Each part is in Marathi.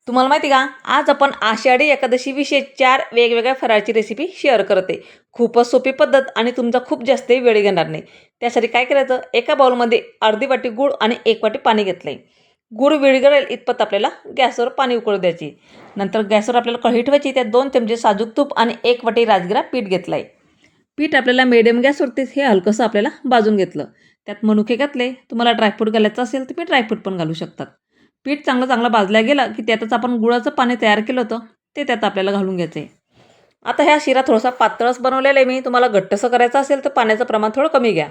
तुम्हाला माहिती का, आज आपण आषाढी एकादशी विषयी 4 वेगवेगळ्या फराळाची रेसिपी शेअर करते. खूपच सोपी पद्धत आणि तुमचा खूप जास्त वेळ घेणार नाही. त्यासाठी काय करायचं, एका बाउलमध्ये अर्धी वाटी गूळ आणि 1 वाटी पाणी घेतलंय. गूळ विरघळेल इतपत आपल्याला गॅसवर पाणी उकळू द्यायची. नंतर गॅसवर आपल्याला कढई ठेवायची. त्यात 2 चमचे साजूक तूप आणि 1 वाटी राजगिरा पीठ घेतलंय. पीठ आपल्याला मिडियम गॅसवरती हे हलकंसं आपल्याला भाजून घेतलं. त्यात मनुके घातले. तुम्हाला ड्रायफ्रूट घालायचं असेल तर तुम्ही ड्रायफ्रूट पण घालू शकतात. पीठ चांगलं चांगलं भाजलं गेलं की त्यातच आपण गुळाचं पाणी तयार केलं होतं ते त्यात आपल्याला घालून घ्यायचं आहे. आता ह्या शिरा थोडासा पातळच बनवलेला आहे मी. तुम्हाला घट्टसं करायचं असेल तर पाण्याचं प्रमाण थोडं कमी घ्या.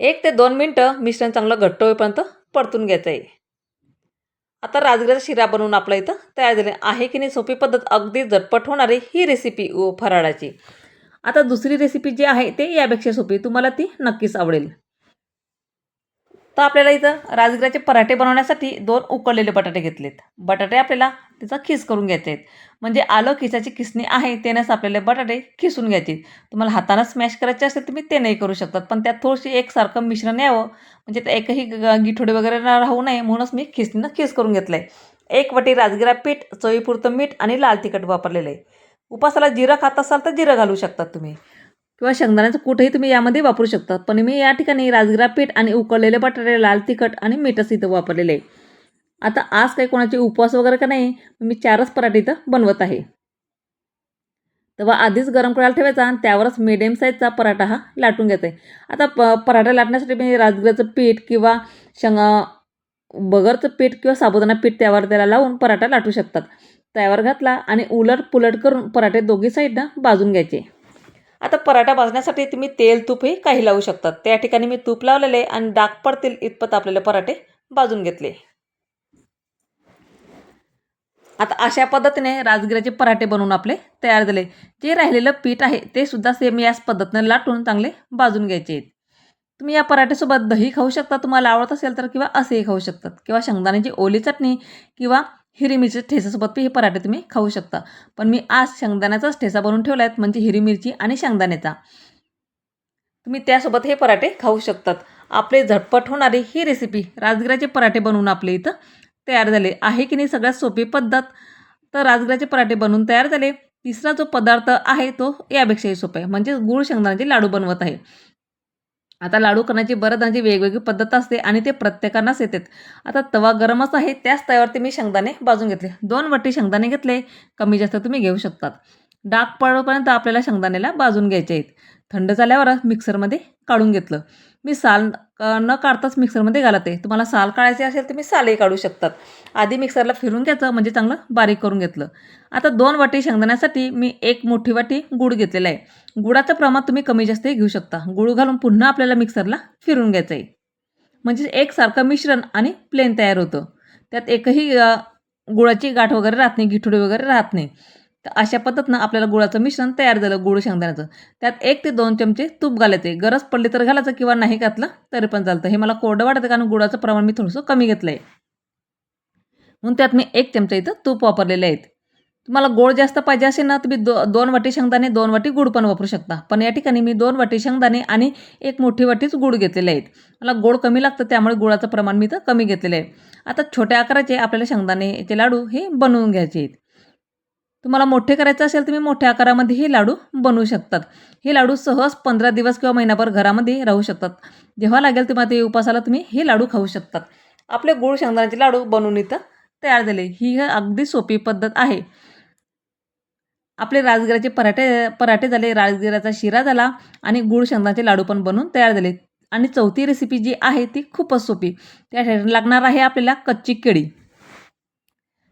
1 ते 2 मिनिटं मिश्रण चांगलं घट्ट होईपर्यंत परतून घ्यायचं आहे. आता राजगिराचा शिरा बनवून आपल्या इथं तयार झाले आहे की नाही. सोपी पद्धत, अगदी झटपट होणारी ही रेसिपी फराळाची. आता दुसरी रेसिपी जी आहे ते यापेक्षा सोपी, तुम्हाला ती नक्कीच आवडेल. तर आपल्याला इथं राजगिराचे पराठे बनवण्यासाठी 2 उकडलेले बटाटे घेतलेत. बटाटे आपल्याला त्याचा खीस करून घ्यायचे आहेत. म्हणजे आलं खिसाची खिसणी आहे त्यानेच आपल्याला बटाटे खिसून घ्यायचे. तुम्हाला हातानं स्मॅश करायचे असेल तुम्ही ते नाही करू शकतात. पण त्यात थोडीशी एकसारखं मिश्रण यावं, म्हणजे ते एकही गिठोडे वगैरे राहू नये म्हणूनच मी खिसणीनं खीस करून घेतलं आहे. 1 वाटी राजगिरा पीठ, चवीपुरतं मीठ आणि लाल तिखट वापरलेलं आहे. उपासाला जिरं खात असाल तर जिरं घालू शकतात तुम्ही, किंवा शेंगदाण्याचं कूटही तुम्ही यामध्ये वापरू शकता. पण मी या ठिकाणी राजगिरा पीठ आणि उकळलेले बटाटे, लाल तिखट आणि मीठच इथं वापरलेले आहे. आता आज काही कोणाचे उपवास वगैरे का नाही, मी 4च पराठे इथं बनवत आहे. तेव्हा आधीच गरम करायला ठेवायचा आणि त्यावरच मिडियम साईजचा पराठा हा लाटून घ्यायचा आहे. आता पराठा लाटण्यासाठी मी राजगिराचं पीठ किंवा बगरचं पीठ किंवा साबुदाणा पीठ त्याला लावून पराठा लाटू शकतात. तव्यावर घातला आणि उलट पुलट करून पराठे दोघी साईडनं भाजून घ्यायचे. आता पराठा भाजण्यासाठी तुम्ही तेल, तूपही काही लावू शकतात. त्या ठिकाणी मी तूप लावलेले आणि डाग पडतील इतपत आपल्याला पराठे भाजून घेतले. आता अशा पद्धतीने राजगिराचे पराठे बनवून आपले तयार झाले. जे राहिलेलं पीठ आहे ते सुद्धा सेम याच पद्धतीने लाटून चांगले भाजून घ्यायचे आहेत. तुम्ही या पराठ्यासोबत दही खाऊ शकता तुम्हाला आवडत असेल तर, किंवा असेही खाऊ शकतात, किंवा शेंगदाण्याची ओली चटणी किंवा हिरवी मिरची ठेच्यासोबत हे पराठे तुम्ही खाऊ शकता. पण मी आज शेंगदाण्याचाच ठेचा बनवून ठेवला आहे, म्हणजे हिरवी मिरची आणि शेंगदाण्याचा. तुम्ही त्यासोबत हे पराठे खाऊ शकतात. आपले झटपट होणारी ही रेसिपी राजगिराचे पराठे बनवून आपले इथं तयार झाले आहे की नाही. सगळ्यात सोपी पद्धत. तर राजगिराचे पराठे बनवून तयार झाले. तिसरा जो पदार्थ आहे तो यापेक्षाही सोपा आहे, म्हणजे गूळ शेंगदाण्याचे लाडू बनवत आहे. आता लाडू करण्याची बऱ्याचजणांची वेगवेगळी पद्धत असते आणि ते प्रत्येकांनाच येतात. आता तवा गरमच आहे, त्याच तव्यावरती मी शेंगदाणे भाजून घेतले. 2 वाटी शेंगदाणे घेतले, कमी जास्त तुम्ही घेऊ शकतात. डाग पडोपर्यंत आपल्याला शेंगदाण्याला भाजून घ्यायचे आहेत. थंड झाल्यावर मिक्सरमध्ये काढून घेतलं. मी साल न काढताच मिक्सरमध्ये घालत आहे. तुम्हाला साल काढायचे असेल तर मी सालही काढू शकतात. आधी मिक्सरला फिरून घ्यायचं, म्हणजे चांगलं बारीक करून घेतलं. आता 2 वाटी शेंगदाण्यासाठी मी 1 मोठी वाटी गूळ घेतलेला आहे. गुळाचं प्रमाण तुम्ही कमी जास्तही घेऊ शकता. गूळ घालून पुन्हा आपल्याला मिक्सरला फिरून घ्यायचं आहे. म्हणजे एकसारखं मिश्रण आणि प्लेन तयार होतं. त्यात एकही गुळाची गाठ वगैरे राहत नाही, गिठोडे वगैरे राहत नाही. तर अशा पद्धतीनं आपल्याला गुळाचं मिश्रण तयार झालं, गूळ शेंगदाण्याचं. त्यात 1 ते 2 चमचे तूप घालायचे. गरज पडली तर घालायचं, किंवा नाही घातलं तरी पण चालतं. हे मला कोरडं वाटतं कारण गुळाचं प्रमाण मी थोडंसं कमी घेतलं आहे. म्हणून त्यात मी 1 चमचा इथं तूप वापरलेले आहेत. तुम्हाला गोड जास्त पाहिजे असेल ना, तुम्ही 2 वाटी शेंगदाणे, 2 वाटी गूळ पण वापरू शकता. पण या ठिकाणी मी 2 वाटी शेंगदाणे आणि 1 मोठी वाटीच गूळ घेतलेले आहेत. मला गोड कमी लागतं त्यामुळे गुळाचं प्रमाण मी इथं कमी घेतलेलं आहे. आता छोट्या आकाराचे आपल्याला शेंगदाणेचे लाडू हे बनवून घ्यायचे आहेत. तुम्हाला मोठे करायचे असेल तुम्ही मोठ्या आकारामध्ये हे लाडू बनवू शकतात. हे लाडू सहज 15 दिवस किंवा महिनाभर घरामध्ये राहू शकतात. जेव्हा लागेल तेव्हा ते उपासाला तुम्ही हे लाडू खाऊ शकतात. आपले गूळ शेंगदाण्याचे लाडू बनवून इथं तयार झाले. ही अगदी सोपी पद्धत आहे. आपले राजगिराचे पराठे झाले, राजगिराचा शिरा झाला आणि गूळ शेंगदाण्याचे लाडू पण बनवून तयार झाले. आणि चौथी रेसिपी जी आहे ती खूपच सोपी. त्यासाठी लागणार आहे आपल्याला कच्ची केळी.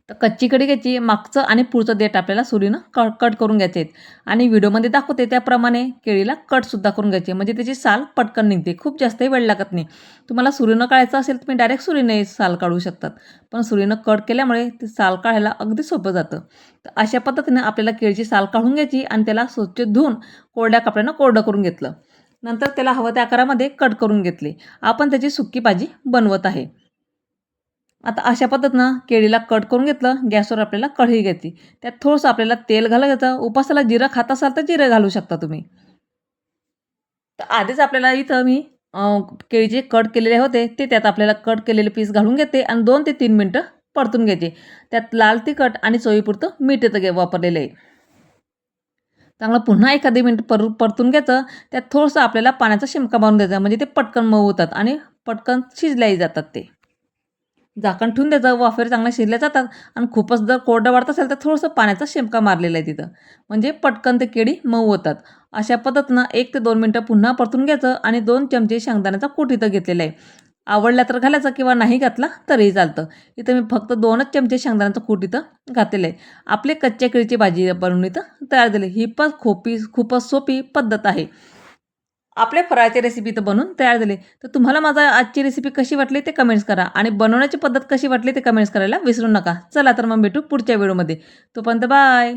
तर कच्ची कढी घ्यायची, मागचं आणि पुढचं देठ आपल्याला सुरीनं कट करून घ्यायचे आहेत. आणि व्हिडिओमध्ये दाखवते त्याप्रमाणे केळीला कटसुद्धा करून घ्यायचे, म्हणजे त्याची साल पटकन निघते, खूप जास्तही वेळ लागत नाही. तुम्हाला सुरीनं काढायचं असेल तुम्ही डायरेक्ट सुरीने साल काढू शकतात, पण सुरीनं कट केल्यामुळे ते साल काढायला अगदी सोपं जातं. तर अशा पद्धतीनं आपल्याला केळीची साल काढून घ्यायची आणि त्याला स्वच्छ धुवून कोरड्या कपड्यानं कोरडं करून घेतलं. नंतर त्याला हवं त्या आकारामध्ये कट करून घेतले. आपण त्याची सुकी भाजी बनवत आहे. आता अशा पद्धतीनं केळीला कट करून घेतलं. गॅसवर आपल्याला कढई घ्यायची. त्यात थोडंसं आपल्याला तेल घालायचं. उपासाला जिरं खात असाल तर जिरं घालू शकता तुम्ही. तर आधीच आपल्याला इथं मी केळीचे कट केलेले होते ते त्यात आपल्याला कट केलेले पीस घालून घेते आणि 2 ते 3 मिनिटं परतून घ्यायचे. त्यात लाल तिखट आणि चवीपुरतं मीठ इथं वापरलेलं आहे. चांगलं पुन्हा एखादी मिनिट परतून घ्यायचं. त्यात थोडंसं आपल्याला पाण्याचा शिमका मारून द्यायचा, म्हणजे ते पटकन मऊ होतात आणि पटकन शिजल्याही जातात ते. झाकण ठेवून द्यायचं, वाफेवर चांगल्या शिजल्या जातात. आणि खूपच जर कोरडं वाटत असेल तर थोडंसं पाण्याचा शिमका मारलेला आहे तिथं, म्हणजे पटकन ते केळी मऊ होतात. अशा पद्धतीनं 1 ते 2 मिनिटं पुन्हा परतून घ्यायचं आणि 2 चमचे शेंगदाण्याचा कूट इथं घेतलेला आहे. आवडला तर घालायचा किंवा नाही घातला तरीही चालतं. इथं मी फक्त 2च चमचे शेंगदाण्याचं कूट इथं घातलेलं आहे. आपली कच्च्या केळीची भाजी बनवून इथं तयार झाली. ही पण खूपच सोपी पद्धत आहे. आपल्या फराळाची रेसिपी तर बनवून तयार झाली. तर तुम्हाला माझा आजची रेसिपी कशी वाटली ते कमेंट्स करा आणि बनवण्याची पद्धत कशी वाटली ते कमेंट्स करायला विसरू नका. चला तर मग भेटू पुढच्या व्हिडिओमध्ये. तोपर्यंत बाय.